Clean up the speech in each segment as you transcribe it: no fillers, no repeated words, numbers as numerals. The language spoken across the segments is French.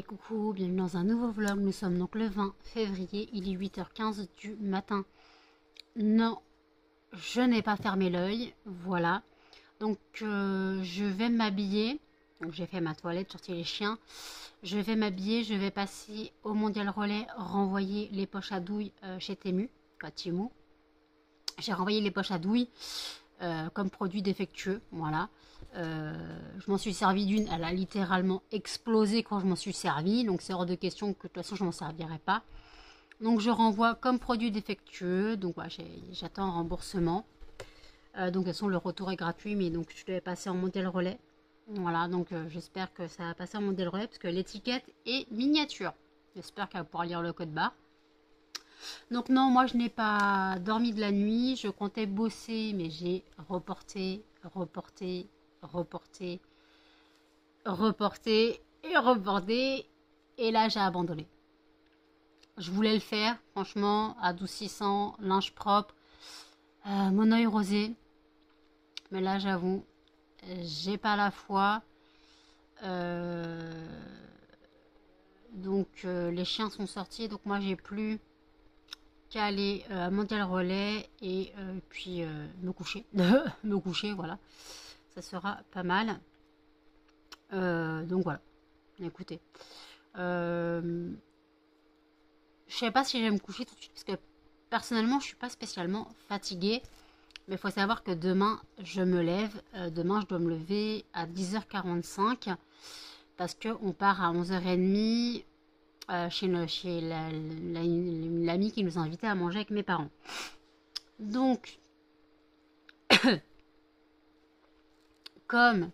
Et coucou, bienvenue dans un nouveau vlog. Nous sommes donc le 20 février, il est 8h15 du matin. Non, je n'ai pas fermé l'œil, voilà. Donc je vais m'habiller. Donc j'ai fait ma toilette, sorti les chiens. Je vais m'habiller, je vais passer au Mondial Relais, renvoyer les poches à douille chez Temu, quoi, Temu. J'ai renvoyé les poches à douille comme produit défectueux, voilà. Je m'en suis servi d'une, elle a littéralement explosé quand je m'en suis servi, donc c'est hors de question que de toute façon je m'en servirai pas. Donc je renvoie comme produit défectueux, donc voilà, j'attends un remboursement. Donc de toute façon le retour est gratuit, mais donc je devais passer en Mondial Relais. Voilà, donc j'espère que ça va passer en Mondial Relais parce que l'étiquette est miniature. J'espère qu'elle va pouvoir lire le code barre. Donc non, moi je n'ai pas dormi de la nuit, je comptais bosser, mais j'ai reporté, et là j'ai abandonné. Je voulais le faire, franchement, adoucissant, linge propre, mon œil rosé, mais là j'avoue, j'ai pas la foi. Donc les chiens sont sortis, donc moi j'ai plus qu'à aller à Mondial Relais et puis me coucher. Me coucher, voilà. Ça sera pas mal. Donc voilà. Écoutez. Je sais pas si je vais me coucher tout de suite parce que personnellement je suis pas spécialement fatiguée. Mais il faut savoir que demain je me lève. Demain je dois me lever à 10h45 parce qu'on part à 11h30 chez l'ami qui nous a invités à manger avec mes parents. Donc, comme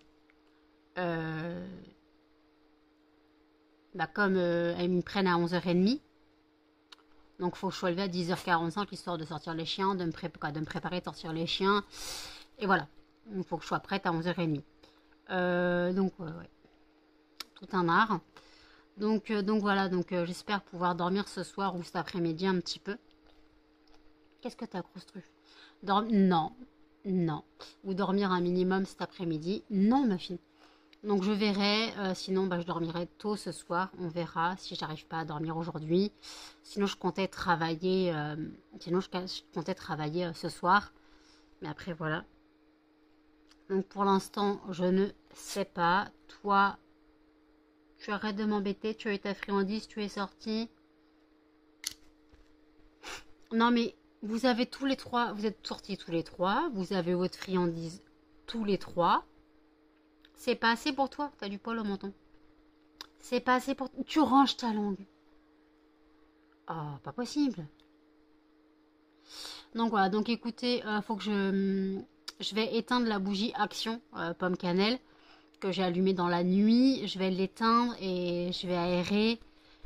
elles me prennent à 11h30, donc il faut que je sois levée à 10h45 histoire de sortir les chiens, de me préparer, de sortir les chiens. Et voilà, il faut que je sois prête à 11h30. Donc, ouais, tout un art. Donc voilà, j'espère pouvoir dormir ce soir ou cet après-midi un petit peu. Qu'est-ce que t'as, grosse truffe? Non, non. Ou dormir un minimum cet après-midi. Non, ma fille. Donc je verrai, sinon je dormirai tôt ce soir, on verra si j'arrive pas à dormir aujourd'hui. Sinon je comptais travailler, ce soir. Mais après voilà. Donc pour l'instant je ne sais pas. Toi, tu arrêtes de m'embêter, tu as eu ta friandise, tu es sorti. Non mais vous avez tous les trois, vous êtes sortis tous les trois, vous avez votre friandise tous les trois. C'est pas assez pour toi, t'as du poil au menton. C'est pas assez pour... Tu ranges ta langue. Oh, pas possible. Donc voilà, donc écoutez, faut que je vais éteindre la bougie Action pomme cannelle que j'ai allumée dans la nuit. Je vais l'éteindre et je vais aérer.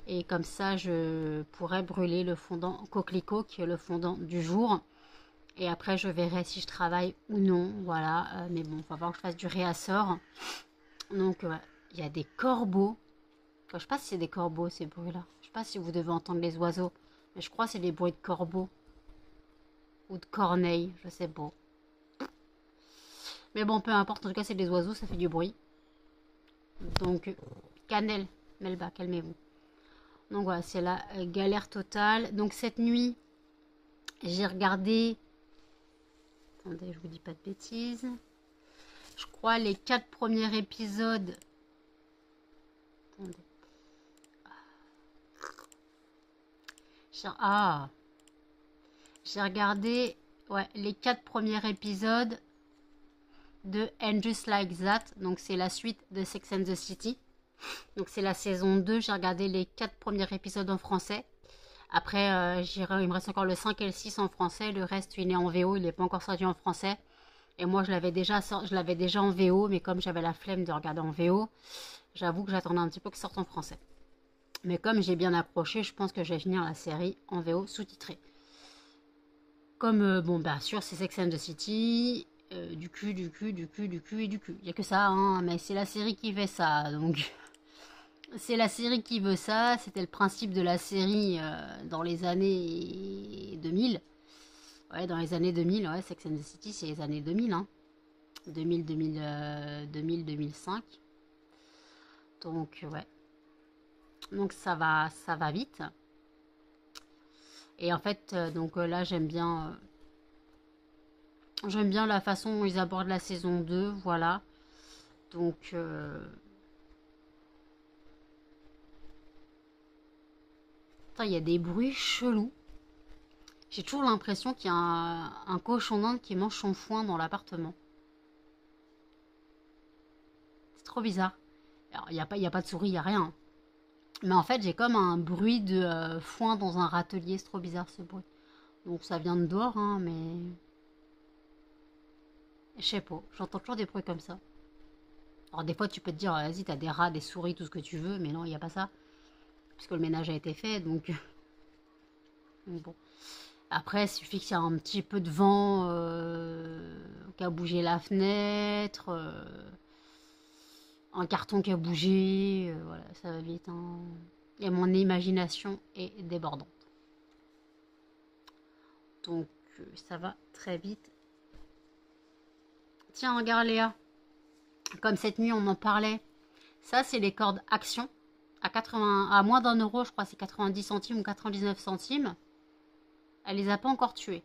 Et comme ça, je pourrai brûler le fondant coquelicot qui est le fondant du jour. Et après, je verrai si je travaille ou non. Voilà, mais bon, il va falloir que je fasse du réassort. Donc, il y a des corbeaux. Je sais pas si c'est des corbeaux ces bruits-là. Je sais pas si vous devez entendre les oiseaux. Mais je crois que c'est des bruits de corbeaux. Ou de corneilles, je sais pas. Mais bon, peu importe. En tout cas, c'est des oiseaux, ça fait du bruit. Donc, cannelle, Melba, calmez-vous. Donc voilà, c'est la galère totale. Donc cette nuit, j'ai regardé... Attendez, je vous dis pas de bêtises. Je crois les 4 premiers épisodes... Attendez. J'ai regardé les 4 premiers épisodes de And Just Like That. Donc c'est la suite de Sex and the City. Donc c'est la saison 2. J'ai regardé les 4 premiers épisodes en français. Après, il me reste encore le 5 et le 6 en français. Le reste, il est en VO. Il n'est pas encore sorti en français. Et moi, je l'avais déjà en VO. Mais comme j'avais la flemme de regarder en VO, j'avoue que j'attendais un petit peu qu'il sorte en français. Mais comme j'ai bien accroché, je pense que je vais finir la série en VO sous-titrée. Comme, bien sûr, c'est Sex and the City, du cul et du cul. Il n'y a que ça, hein, mais c'est la série qui fait ça, donc... C'est la série qui veut ça, c'était le principe de la série dans les années 2000. Ouais, dans les années 2000, ouais, Sex and the City, c'est les années 2000, hein. 2000, 2005. Donc, ouais. Donc ça va vite. Et en fait, donc là, j'aime bien la façon dont ils abordent la saison 2, voilà. Donc, putain, il y a des bruits chelous. J'ai toujours l'impression qu'il y a un cochon d'Inde qui mange son foin dans l'appartement. C'est trop bizarre. Alors, il y a pas de souris, il n'y a rien. Mais en fait, j'ai comme un bruit de foin dans un râtelier. C'est trop bizarre ce bruit. Donc ça vient de dehors, hein, mais... Je sais pas, j'entends toujours des bruits comme ça. Alors des fois, tu peux te dire, vas-y, t'as des rats, des souris, tout ce que tu veux. Mais non, il n'y a pas ça. Puisque le ménage a été fait, donc... donc bon. Après, il suffit qu'il y ait un petit peu de vent qui a bougé la fenêtre, un carton qui a bougé, voilà, ça va vite. Hein. Et mon imagination est débordante. Donc, ça va très vite. Tiens, regarde Léa, comme cette nuit on en parlait, ça c'est les cordes Action, à moins d'1 euro, je crois c'est 90 centimes ou 99 centimes. Elle les a pas encore tués.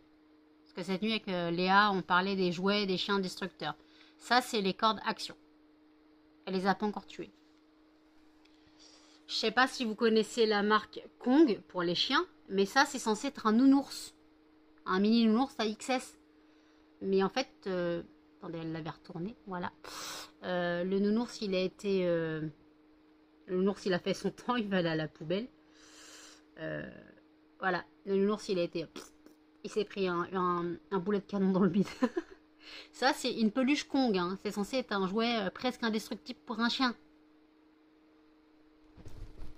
Parce que cette nuit avec Léa, on parlait des jouets, des chiens destructeurs. Ça, c'est les cordes Action. Elle les a pas encore tués. Je sais pas si vous connaissez la marque Kong pour les chiens, mais ça, c'est censé être un nounours. Un mini nounours à XS. Mais en fait, attendez, elle l'avait retourné, voilà. Le nounours, il a été... le nounours, il a fait son temps, il va aller à la poubelle. Voilà, le nounours, il a été... Il s'est pris un boulet de canon dans le bide. Ça, c'est une peluche Kong. Hein. C'est censé être un jouet presque indestructible pour un chien.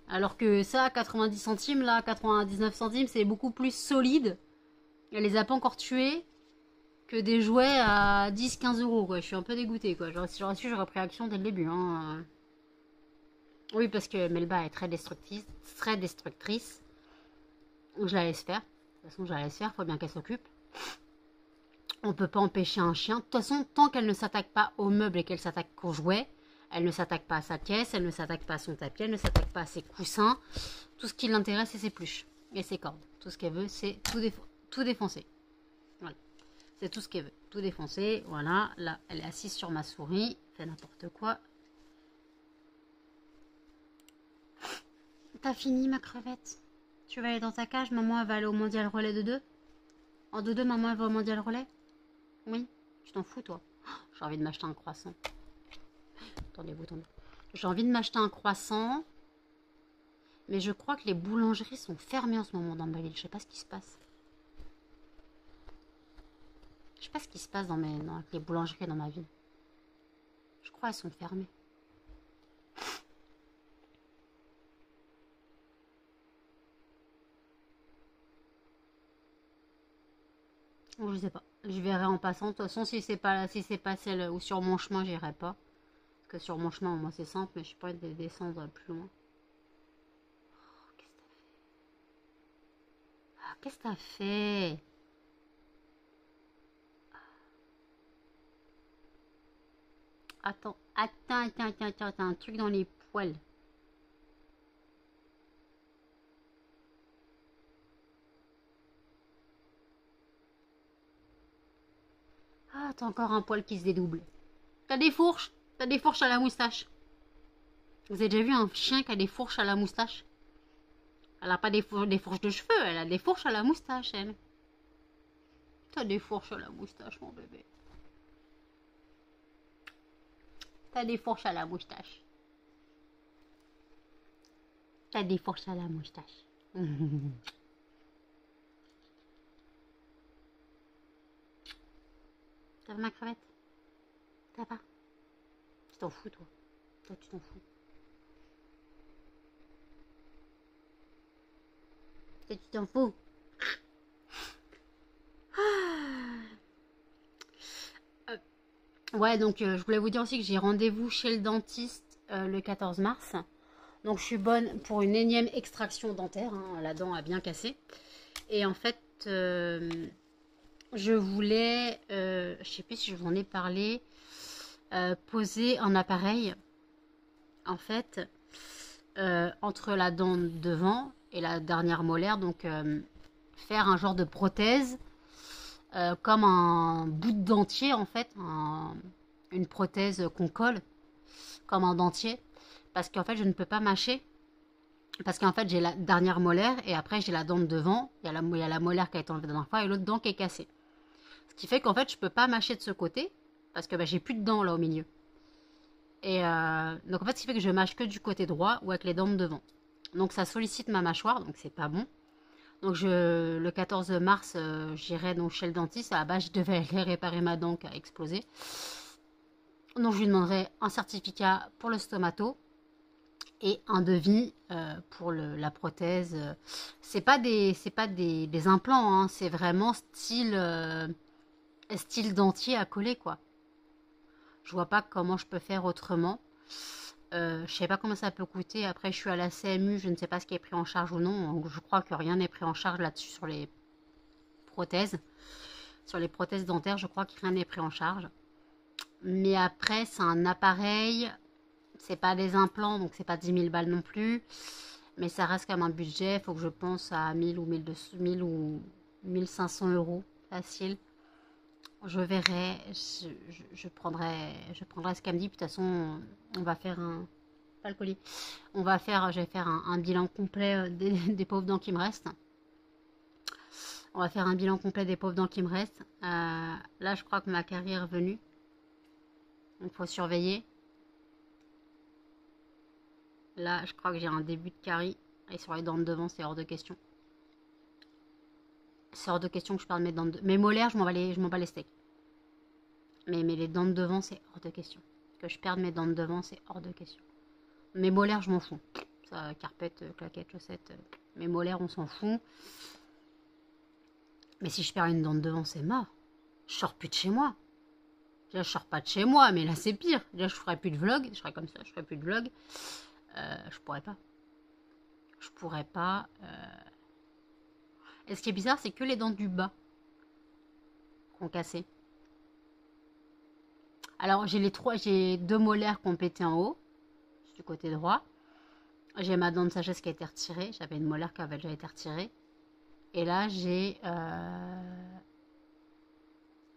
Alors que ça, 90 centimes, là, 99 centimes, c'est beaucoup plus solide. Elle les a pas encore tués que des jouets à 10-15 euros. Quoi. Je suis un peu dégoûtée. Quoi. Si j'aurais su, j'aurais pris action dès le début. Hein. Oui, parce que Melba est très destructrice. Je la laisse faire. De toute façon, je la laisse faire. Faut bien qu'elle s'occupe. On peut pas empêcher un chien. De toute façon, tant qu'elle ne s'attaque pas aux meubles et qu'elle s'attaque qu'aux jouets, elle ne s'attaque pas à sa pièce, elle ne s'attaque pas à son tapis, elle ne s'attaque pas à ses coussins. Tout ce qui l'intéresse, c'est ses pluches et ses cordes. Tout ce qu'elle veut, c'est tout défoncer. Voilà. C'est tout ce qu'elle veut. Tout défoncer. Voilà. Là, elle est assise sur ma souris. Fait n'importe quoi. T'as fini, ma crevette? Tu vas aller dans ta cage? Maman, elle va aller au mondial relais de 2. En 2-2, maman, elle va au mondial relais? Oui, tu t'en fous, toi. Oh, j'ai envie de m'acheter un croissant. Attendez-vous. J'ai envie de m'acheter un croissant. Mais je crois que les boulangeries sont fermées en ce moment dans ma ville. Je sais pas ce qui se passe. Je sais pas ce qui se passe dans les boulangeries dans ma ville. Je crois qu'elles sont fermées. Bon, je sais pas. Je verrai en passant. De toute façon, si c'est pas celle ou sur mon chemin, j'irai pas. Parce que sur mon chemin, moi, c'est simple, mais je peux pas descendre plus loin. Oh, qu'est-ce que t'as fait? Attends, t'as un truc dans les poils. Ah, t'as encore un poil qui se dédouble. T'as des fourches à la moustache. Vous avez déjà vu un chien qui a des fourches à la moustache? Elle a pas des fourches de cheveux, elle a des fourches à la moustache, elle. T'as des fourches à la moustache, mon bébé. T'as des fourches à la moustache. T'as des fourches à la moustache. Ça va, ma crevette? Ça va? Tu t'en fous, toi. Toi, tu t'en fous. Toi, tu t'en fous. Ouais, donc je voulais vous dire aussi que j'ai rendez-vous chez le dentiste le 14 mars. Donc je suis bonne pour une énième extraction dentaire. Hein, la dent a bien cassé. Et en fait, je voulais, je sais plus si je vous en ai parlé, poser un appareil. En fait, entre la dent devant et la dernière molaire. Donc faire un genre de prothèse comme un bout de dentier en fait, une prothèse qu'on colle comme un dentier. Parce qu'en fait je ne peux pas mâcher. Parce qu'en fait j'ai la dernière molaire et après j'ai la dent de devant. Il y a la molaire qui a été enlevée la dernière fois et l'autre dent qui est cassée. Ce qui fait qu'en fait je peux pas mâcher de ce côté. Parce que bah, j'ai plus de dents là au milieu. Et donc en fait, ce qui fait que je mâche que du côté droit ou avec les dents de devant. Donc ça sollicite ma mâchoire, donc c'est pas bon. Donc le 14 mars, j'irai donc chez le dentiste. À la base, je devais aller réparer ma dent qui a explosé. Donc je lui demanderai un certificat pour le stomato et un devis pour la prothèse. C'est pas des implants, hein, c'est vraiment style dentier à coller quoi. Je vois pas comment je peux faire autrement. Je sais pas combien ça peut coûter. Après, je suis à la CMU, je ne sais pas ce qui est pris en charge ou non. Donc, je crois que rien n'est pris en charge là-dessus sur les prothèses. Sur les prothèses dentaires, je crois que rien n'est pris en charge. Mais après, c'est un appareil. C'est pas des implants, donc c'est pas 10 000 balles non plus. Mais ça reste comme un budget. Il faut que je pense à 1000 ou 1200, 1000 ou 1500 euros facile. Je verrai, je prendrai ce qu'elle me dit. Puis de toute façon, on va faire pas le colis. Je vais faire un bilan complet des pauvres dents qui me restent. On va faire un bilan complet des pauvres dents qui me restent. Là, je crois que ma carie est revenue. Il faut surveiller. Là, je crois que j'ai un début de carie. Et sur les dents de devant, c'est hors de question. C'est hors de question que je perde mes dents de... Mes molaires, je m'en bats les steaks. Mais les dents de devant, c'est hors de question. Que je perde mes dents de devant, c'est hors de question. Mes molaires, je m'en fous. Ça, carpette, claquette, chaussette. Mes molaires, on s'en fout. Mais si je perds une dent de devant, c'est mort. Je sors plus de chez moi. Déjà, je sors pas de chez moi, mais là, c'est pire. Déjà, je ferai plus de vlog. Je serai comme ça, je ferai plus de vlog. Je pourrais pas. Je pourrais pas. Et ce qui est bizarre, c'est que les dents du bas qu'on cassé. Alors, j'ai deux molaires qui ont pété en haut, du côté droit. J'ai ma dent de sagesse qui a été retirée. J'avais une molaire qui avait déjà été retirée. Et là, j'ai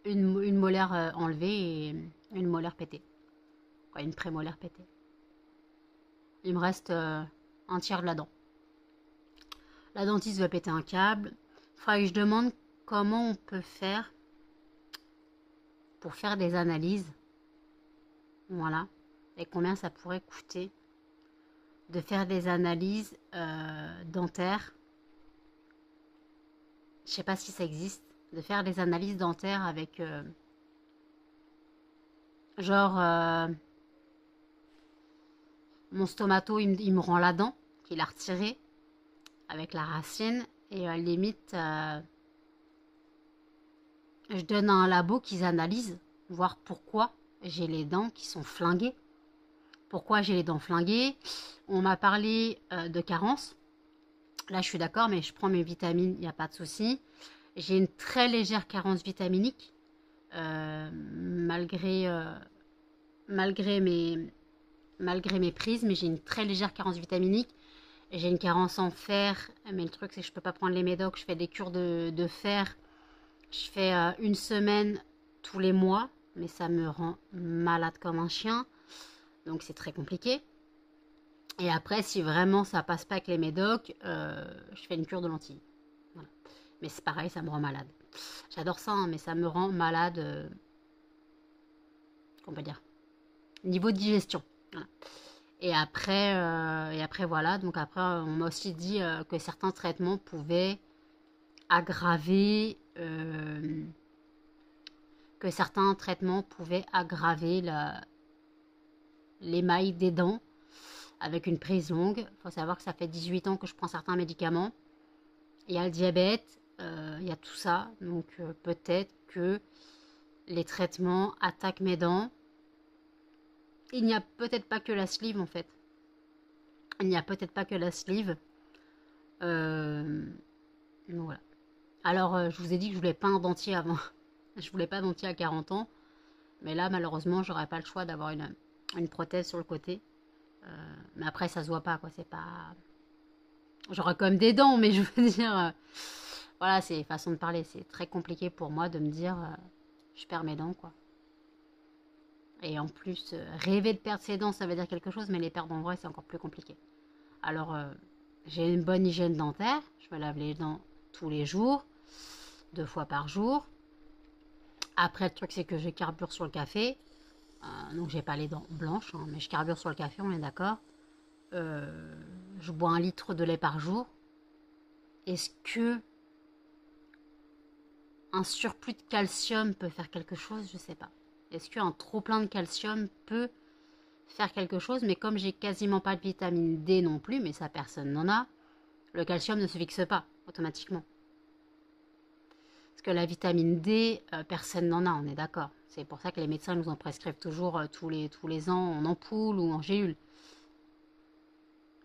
une molaire enlevée et une molaire pétée. Quoi, une prémolaire pétée. Il me reste un tiers de la dent. La dentiste va péter un câble. Il faudrait que je demande comment on peut faire pour faire des analyses. Voilà. Et combien ça pourrait coûter de faire des analyses dentaires. Je sais pas si ça existe. De faire des analyses dentaires avec mon stomato, il me rend la dent qu'il a retirée avec la racine. Et limite, je donne à un labo qu'ils analysent, voir pourquoi j'ai les dents qui sont flinguées. Pourquoi j'ai les dents flinguées. On m'a parlé de carence. Là, je suis d'accord, mais je prends mes vitamines, il n'y a pas de souci. J'ai une très légère carence vitaminique, malgré mes prises, mais j'ai une très légère carence vitaminique. J'ai une carence en fer, mais le truc, c'est que je ne peux pas prendre les médocs. Je fais des cures de fer. Je fais une semaine tous les mois, mais ça me rend malade comme un chien. Donc, c'est très compliqué. Et après, si vraiment ça passe pas avec les médocs, je fais une cure de lentilles. Voilà. Mais c'est pareil, ça me rend malade. J'adore ça, hein, mais ça me rend malade. Qu'on peut dire niveau de digestion. Voilà. Et après, voilà. Donc après, on m'a aussi dit que certains traitements pouvaient aggraver... l'émail des dents avec une prise longue. Il faut savoir que ça fait 18 ans que je prends certains médicaments. Il y a le diabète, il y a tout ça. Donc peut-être que les traitements attaquent mes dents. Il n'y a peut-être pas que la sleeve en fait. Il n'y a peut-être pas que la sleeve. Voilà. Alors je vous ai dit que je voulais pas un dentier avant. Je voulais pas un dentier à 40 ans. Mais là malheureusement j'aurais pas le choix d'avoir une prothèse sur le côté. Mais après, ça se voit pas, quoi. C'est pas... J'aurais quand même des dents, mais je veux dire... voilà, c'est façon de parler. C'est très compliqué pour moi de me dire... je perds mes dents, quoi. Et en plus, rêver de perdre ses dents, ça veut dire quelque chose, mais les perdre en vrai, c'est encore plus compliqué. Alors, j'ai une bonne hygiène dentaire. Je me lave les dents tous les jours, 2 fois par jour. Après, le truc, c'est que je carbure sur le café. Donc, j'ai pas les dents blanches, hein, mais je carbure sur le café, on est d'accord. Je bois 1 litre de lait par jour. Est-ce que un surplus de calcium peut faire quelque chose? Je sais pas. Est-ce qu'un trop plein de calcium peut faire quelque chose? Mais comme j'ai quasiment pas de vitamine D non plus, mais ça personne n'en a, le calcium ne se fixe pas automatiquement. Parce que la vitamine D, personne n'en a, on est d'accord. C'est pour ça que les médecins nous en prescrivent toujours tous les ans en ampoule ou en gélule.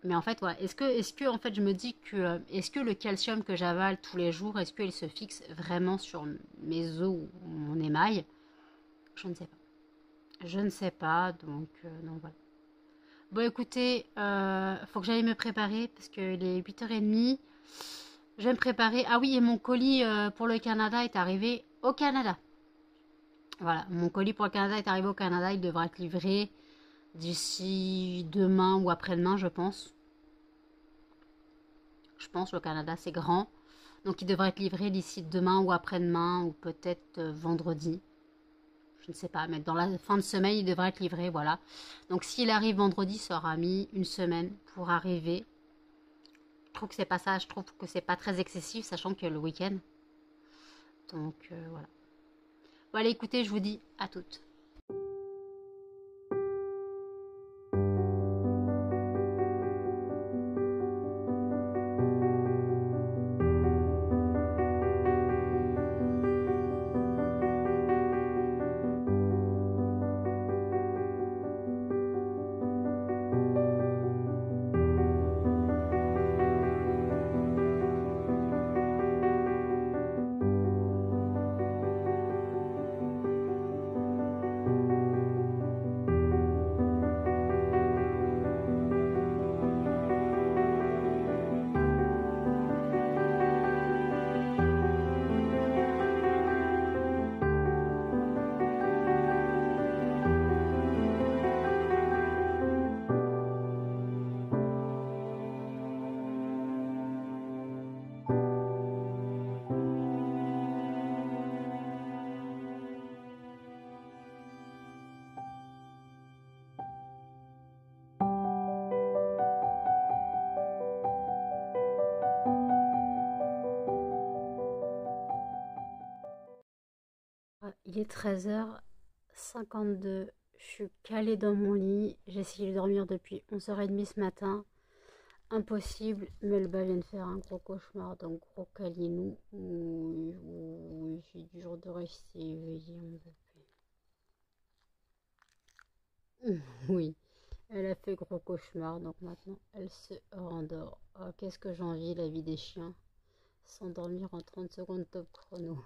Mais en fait, ouais, est-ce que en fait, je me dis que est-ce que le calcium que j'avale tous les jours, est-ce qu'il se fixe vraiment sur mes os ou mon émail? Je ne sais pas. Je ne sais pas, donc voilà. Bon, écoutez, faut que j'aille me préparer parce qu'il est 8h30. Je vais me préparer. Ah oui, et mon colis pour le Canada est arrivé au Canada. Voilà, mon colis pour le Canada est arrivé au Canada. Il devra être livré d'ici demain ou après-demain, je pense. Je pense, le Canada, c'est grand. Donc, il devrait être livré d'ici demain ou après-demain ou peut-être vendredi. Je ne sais pas, mais dans la fin de semaine, il devrait être livré, voilà. Donc, s'il arrive vendredi, ça aura mis une semaine pour arriver. Je trouve que c'est pas ça, je trouve que c'est pas très excessif, sachant que le week-end. Donc, voilà. Bon, allez, écoutez, je vous dis à toutes. Il est 13h52. Je suis calée dans mon lit. J'ai essayé de dormir depuis 11h30 ce matin. Impossible. Melba vient de faire un gros cauchemar, donc gros câlinou. Oui, oui, j'ai dur de rester éveillée, mon bébé. Oui, elle a fait gros cauchemar, donc maintenant elle se rendort. Oh, qu'est-ce que j'envie la vie des chiens. S'endormir en 30 secondes top chrono.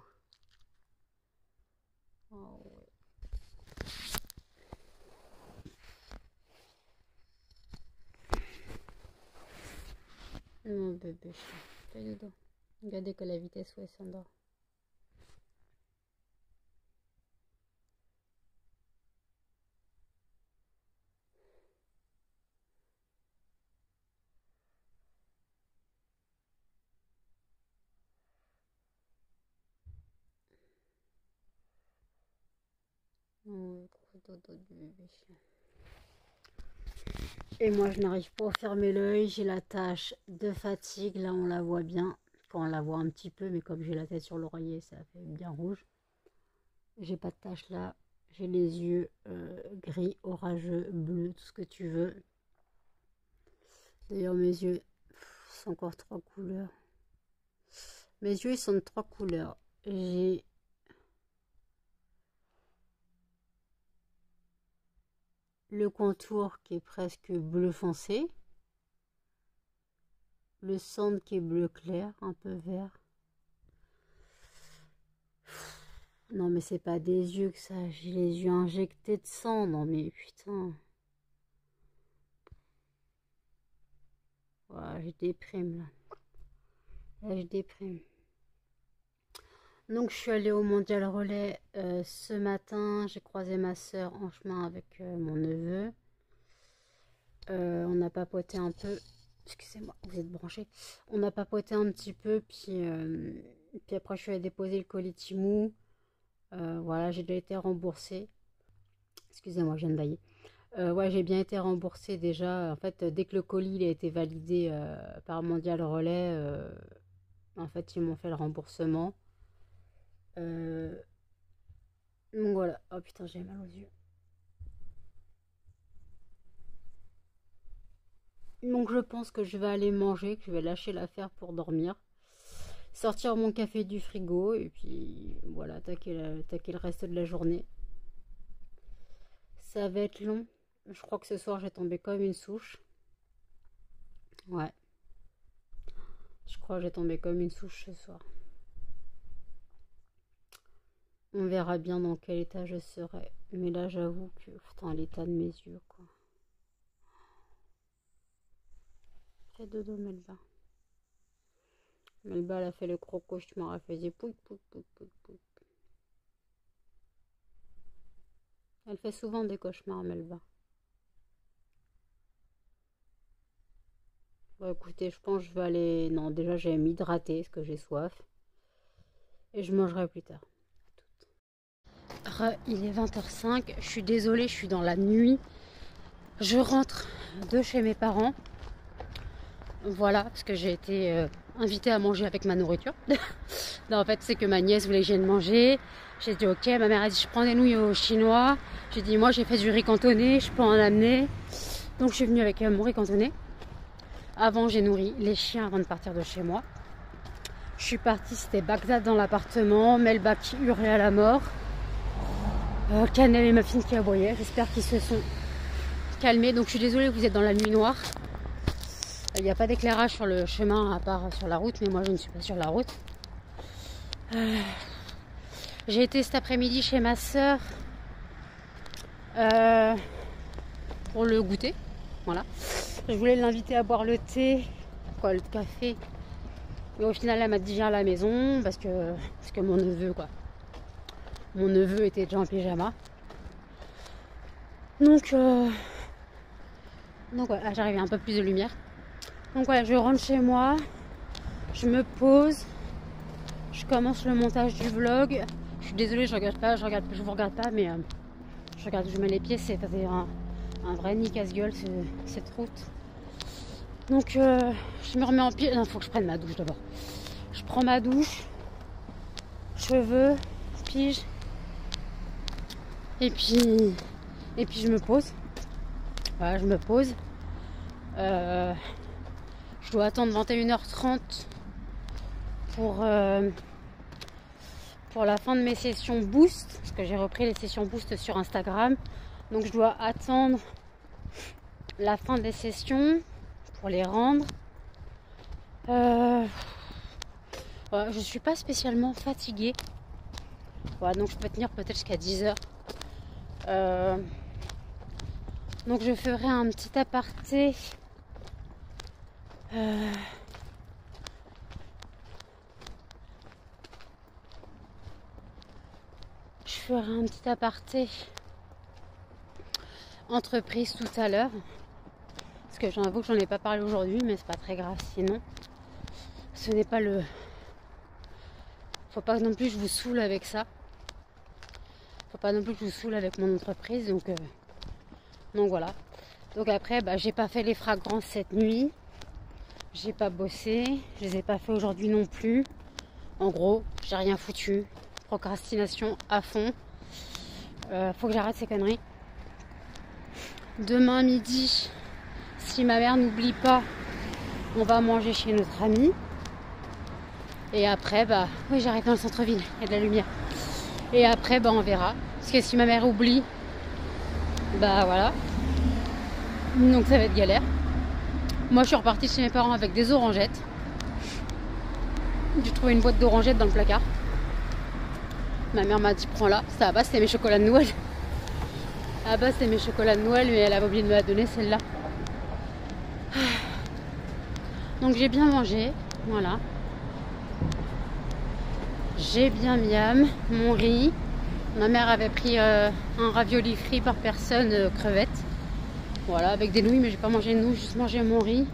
Oh, ouais. Mon bébé chien. Fais dodo. Regardez que la vitesse où elle s'endort. Oh, gros dodo du bébé chien. Et moi, je n'arrive pas à fermer l'œil. J'ai la tache de fatigue. Là, on la voit bien. Quand on la voit un petit peu, mais comme j'ai la tête sur l'oreiller, ça fait bien rouge. J'ai pas de tache là. J'ai les yeux gris, orageux, bleus, tout ce que tu veux. D'ailleurs, mes yeux sont encore 3 couleurs. Mes yeux, ils sont de 3 couleurs. J'ai le contour qui est presque bleu foncé. Le centre qui est bleu clair, un peu vert. Non, mais c'est pas des yeux que ça. J'ai les yeux injectés de sang. Non, mais putain. Ouais, je déprime là. Là, je déprime. Donc je suis allée au Mondial Relais ce matin. J'ai croisé ma soeur en chemin avec mon neveu. On a papoté un peu. Excusez-moi, vous êtes branchés. On a papoté un petit peu, puis après je suis allée déposer le colis Timou. Voilà, j'ai déjà été remboursée. Excusez-moi, je viens de bailler. Ouais, j'ai bien été remboursée déjà. En fait, dès que le colis il a été validé par Mondial Relais, en fait, ils m'ont fait le remboursement. Donc voilà. Oh putain, j'ai mal aux yeux. Donc je pense que je vais aller manger, que je vais lâcher l'affaire pour dormir. Sortir mon café du frigo et puis voilà, attaquer le reste de la journée. Ça va être long. Je crois que ce soir j'ai tombé comme une souche. Ouais. Je crois que j'ai tombé comme une souche ce soir. On verra bien dans quel état je serai. Mais là j'avoue que putain l'état de mes yeux quoi. Fais dodo Melba. Melba elle a fait le gros cauchemar. Elle faisait pouik pouik pouik pouik pouik. Elle fait souvent des cauchemars Melba. Bon écoutez, je pense que je vais aller... Non déjà je vais m'hydrater parce que j'ai soif. Et je mangerai plus tard. Il est 20h05. Je suis désolée, je suis dans la nuit. Je rentre de chez mes parents. Voilà, parce que j'ai été invitée à manger avec ma nourriture. Non, en fait, c'est que ma nièce voulait que j'aille manger. J'ai dit ok, ma mère a dit je prends des nouilles au chinois. J'ai dit moi j'ai fait du riz cantonné, je peux en amener. Donc je suis venue avec mon riz cantonné. Avant j'ai nourri les chiens avant de partir de chez moi. Je suis partie, c'était Bagdad dans l'appartement, Melba qui hurlait à la mort. Canel et ma fille qui aboyaient. J'espère qu'ils se sont calmés. Donc je suis désolée, vous êtes dans la nuit noire. Il n'y a pas d'éclairage sur le chemin à part sur la route, mais moi je ne suis pas sur la route. J'ai été cet après-midi chez ma soeur pour le goûter. Voilà. Je voulais l'inviter à boire le thé, quoi, le café. Mais au final, elle m'a dit viens à la maison parce que mon neveu, quoi. Mon neveu était déjà en pyjama. Donc voilà, j'arrive à un peu plus de lumière. Donc voilà, je rentre chez moi, je me pose, je commence le montage du vlog. Je suis désolée, je vous regarde pas, mais je mets les pieds, c'est un vrai nid casse-gueule cette route. Donc je me remets en pied. Non, faut que je prenne ma douche d'abord. Je prends ma douche, cheveux, pige, et puis je me pose. Voilà, je me pose. Je dois attendre 21h30 pour la fin de mes sessions boost, parce que j'ai repris les sessions boost sur Instagram. Donc je dois attendre la fin des sessions pour les rendre. Voilà, je suis pas spécialement fatiguée. Voilà, donc je peux tenir peut-être jusqu'à 10h. Donc je ferai un petit aparté. Je ferai un petit aparté entreprise tout à l'heure. Parce que j'avoue que j'en ai pas parlé aujourd'hui, mais c'est pas très grave sinon. Ce n'est pas le... Faut pas non plus que je vous saoule avec ça. Faut pas non plus que je vous saoule avec mon entreprise. Donc voilà. Donc après, j'ai pas fait les fragrances cette nuit. J'ai pas bossé. Je les ai pas fait aujourd'hui non plus. En gros, j'ai rien foutu. Procrastination à fond. Faut que j'arrête ces conneries. Demain midi, si ma mère n'oublie pas, on va manger chez notre ami. Et après, oui, j'arrive dans le centre-ville, il y a de la lumière. Et après, on verra. Parce que si ma mère oublie, voilà. Donc ça va être galère. Moi, je suis repartie chez mes parents avec des orangettes. J'ai trouvé une boîte d'orangettes dans le placard. Ma mère m'a dit prends-la. Ça va, c'était mes chocolats de Noël. Ah c'était mes chocolats de Noël, mais elle avait oublié de me la donner celle-là. Donc j'ai bien mangé, voilà. J'ai bien miam mon riz. Ma mère avait pris un ravioli frit par personne, crevettes. Voilà, avec des nouilles, mais j'ai pas mangé de nouilles, juste mangé mon riz.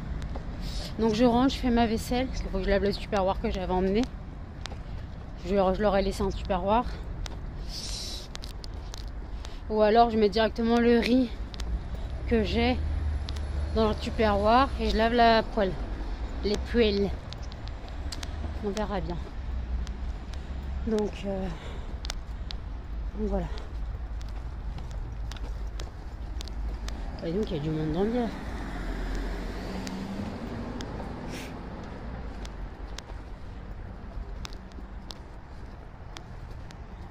Donc je rentre, je fais ma vaisselle, parce qu'il faut que je lave le tupperware que j'avais emmené. Je l'aurais laissé en tupperware. Ou alors je mets directement le riz que j'ai dans le tupperware et je lave la poêle. Les poêles. On verra bien. Donc voilà. Et donc il y a du monde dans le bière.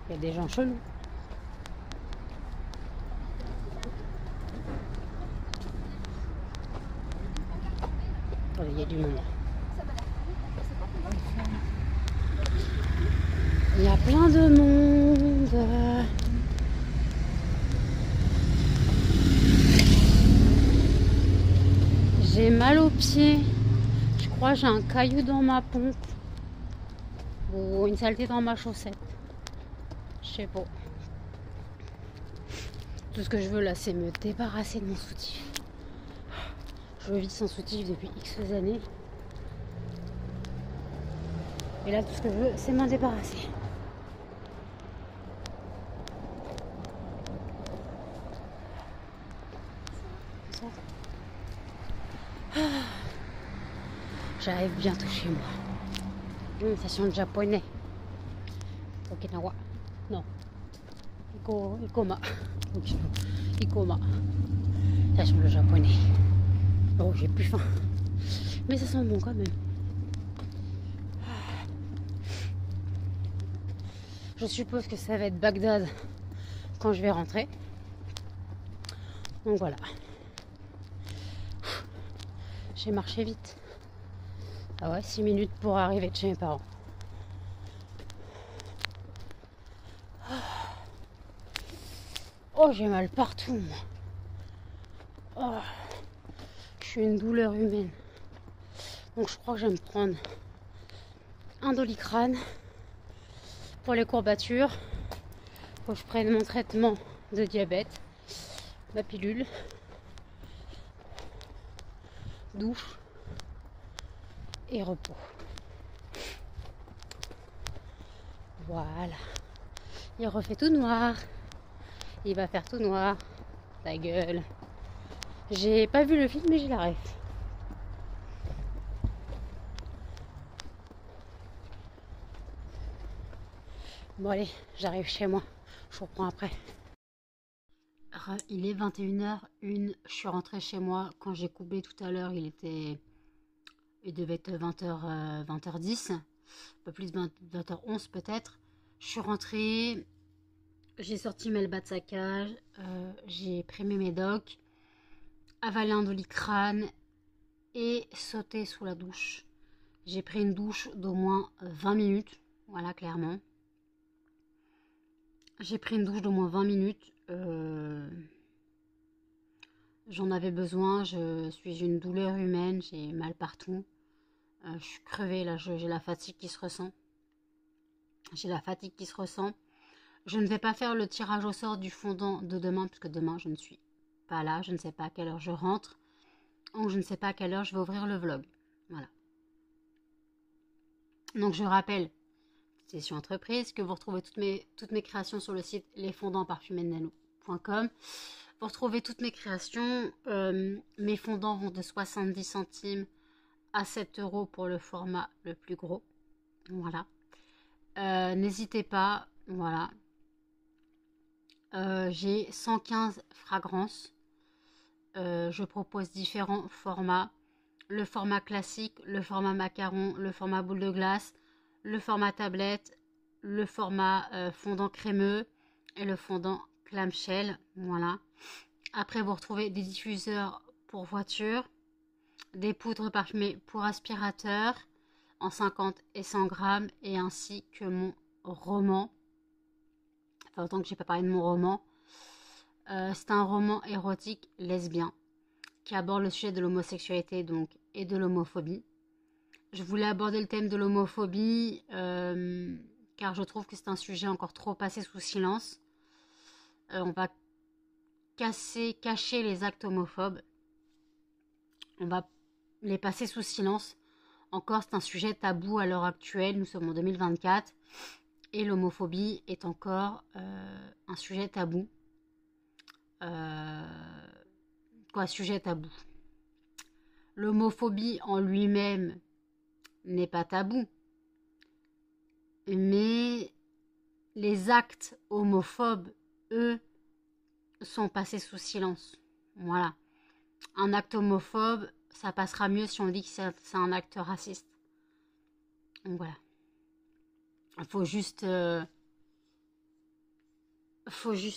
Il y a des gens chelous. Il y a du monde. Il y a plein de monde. J'ai mal aux pieds. Je crois que j'ai un caillou dans ma pompe. Ou une saleté dans ma chaussette. Je sais pas. Tout ce que je veux là, c'est me débarrasser de mon soutif. Je vis sans soutif depuis X années. Et là, tout ce que je veux, c'est m'en débarrasser. J'arrive bientôt chez moi. Ça chante japonais. Okinawa. Non. Ikoma. Ikoma. Ça chante le japonais. Oh, j'ai plus faim. Mais ça sent bon quand même. Je suppose que ça va être Bagdad quand je vais rentrer. Donc voilà. J'ai marché vite. Ah ouais, 6 minutes pour arriver de chez mes parents. Oh, j'ai mal partout. Oh, je suis une douleur humaine. Donc je crois que je vais me prendre un Doliprane pour les courbatures. Faut que je prenne mon traitement de diabète, ma pilule, douche et repos. Voilà. Il refait tout noir. Il va faire tout noir. Ta gueule. J'ai pas vu le film, mais j'ai la ref. Bon allez, j'arrive chez moi. Je reprends après. Il est 21h01. Je suis rentrée chez moi. Quand j'ai coupé tout à l'heure, il devait être 20h, 20h10. Un peu plus de 20h11 peut-être. Je suis rentrée. J'ai sorti mes bas de saccage. J'ai pris mes médocs. Avalé un Doliprane. Et sauté sous la douche. J'ai pris une douche d'au moins 20 minutes. Voilà, clairement. J'ai pris une douche d'au moins 20 minutes. J'en avais besoin. Je suis une douleur humaine. J'ai mal partout. Je suis crevée là. J'ai la fatigue qui se ressent. Je ne vais pas faire le tirage au sort du fondant de demain. Puisque demain, je ne suis pas là. Je ne sais pas à quelle heure je rentre. Donc, je ne sais pas à quelle heure je vais ouvrir le vlog. Voilà. Donc, je rappelle. Session entreprise, que vous retrouvez toutes mes créations sur le site lesfondantparfumésdenano.com. Vous retrouvez toutes mes créations. Mes fondants vont de 70 centimes à 7 € pour le format le plus gros. Voilà. N'hésitez pas. Voilà. J'ai 115 fragrances. Je propose différents formats. Le format classique, le format macaron, le format boule de glace, le format tablette, le format fondant crémeux et le fondant clamshell. Voilà. Après, vous retrouvez des diffuseurs pour voiture, des poudres parfumées pour aspirateur en 50 et 100 grammes et ainsi que mon roman. Enfin, autant que j'ai pas parlé de mon roman. C'est un roman érotique lesbien qui aborde le sujet de l'homosexualité donc et de l'homophobie. Je voulais aborder le thème de l'homophobie, car je trouve que c'est un sujet encore trop passé sous silence. On va cacher les actes homophobes. On va les passer sous silence. Encore, c'est un sujet tabou à l'heure actuelle. Nous sommes en 2024. Et l'homophobie est encore un sujet tabou. Sujet tabou. L'homophobie en lui-même n'est pas tabou. Mais les actes homophobes, eux, sont passés sous silence. Voilà. Un acte homophobe, ça passera mieux si on dit que c'est un acte raciste. Donc voilà. Il faut juste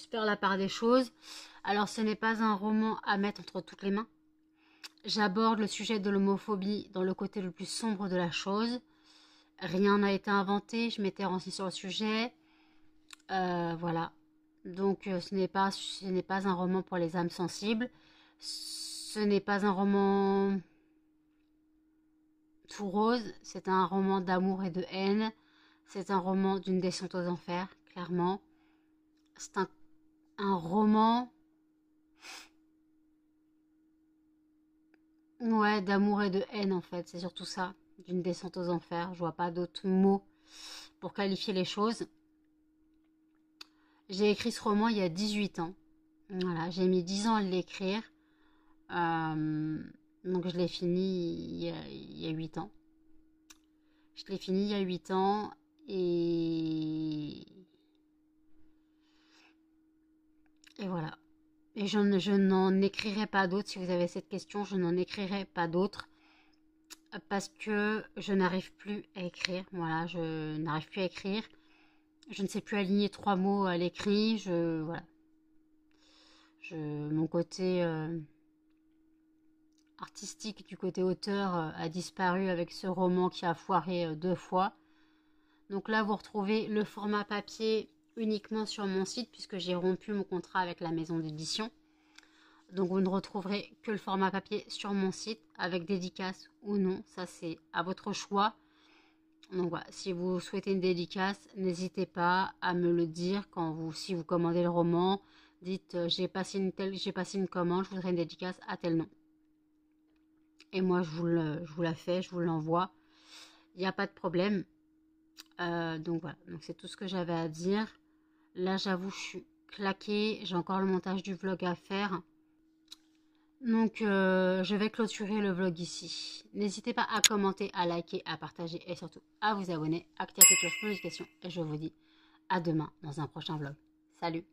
faire la part des choses. Alors ce n'est pas un roman à mettre entre toutes les mains. J'aborde le sujet de l'homophobie dans le côté le plus sombre de la chose. Rien n'a été inventé, je m'étais renseignée sur le sujet. Voilà. Donc ce n'est pas un roman pour les âmes sensibles. Ce n'est pas un roman tout rose. C'est un roman d'amour et de haine. C'est un roman d'une descente aux enfers, clairement. C'est un roman... Ouais, d'amour et de haine en fait. C'est surtout ça. D'une descente aux enfers. Je vois pas d'autres mots pour qualifier les choses. J'ai écrit ce roman il y a 18 ans. Voilà, j'ai mis 10 ans à l'écrire. Donc je l'ai fini il y a 8 ans. Je l'ai fini il y a 8 ans et voilà. Et je n'en écrirai pas d'autres. Si vous avez cette question, je n'en écrirai pas d'autres. Parce que je n'arrive plus à écrire. Voilà, je n'arrive plus à écrire. Je ne sais plus aligner 3 mots à l'écrit. Voilà. Mon côté artistique du côté auteur a disparu avec ce roman qui a foiré 2 fois. Donc là, vous retrouvez le format papier uniquement sur mon site puisque j'ai rompu mon contrat avec la maison d'édition. Donc vous ne retrouverez que le format papier sur mon site avec dédicace ou non. Ça, c'est à votre choix. Donc voilà, si vous souhaitez une dédicace, n'hésitez pas à me le dire si vous commandez le roman. Dites j'ai passé une commande, je voudrais une dédicace à tel nom. Et moi, je vous la fais, je vous l'envoie. Il n'y a pas de problème. Donc voilà, donc c'est tout ce que j'avais à dire. Là, j'avoue, je suis claquée. J'ai encore le montage du vlog à faire. Donc, je vais clôturer le vlog ici. N'hésitez pas à commenter, à liker, à partager et surtout à vous abonner, activer la cloche de notification. Et je vous dis à demain dans un prochain vlog. Salut!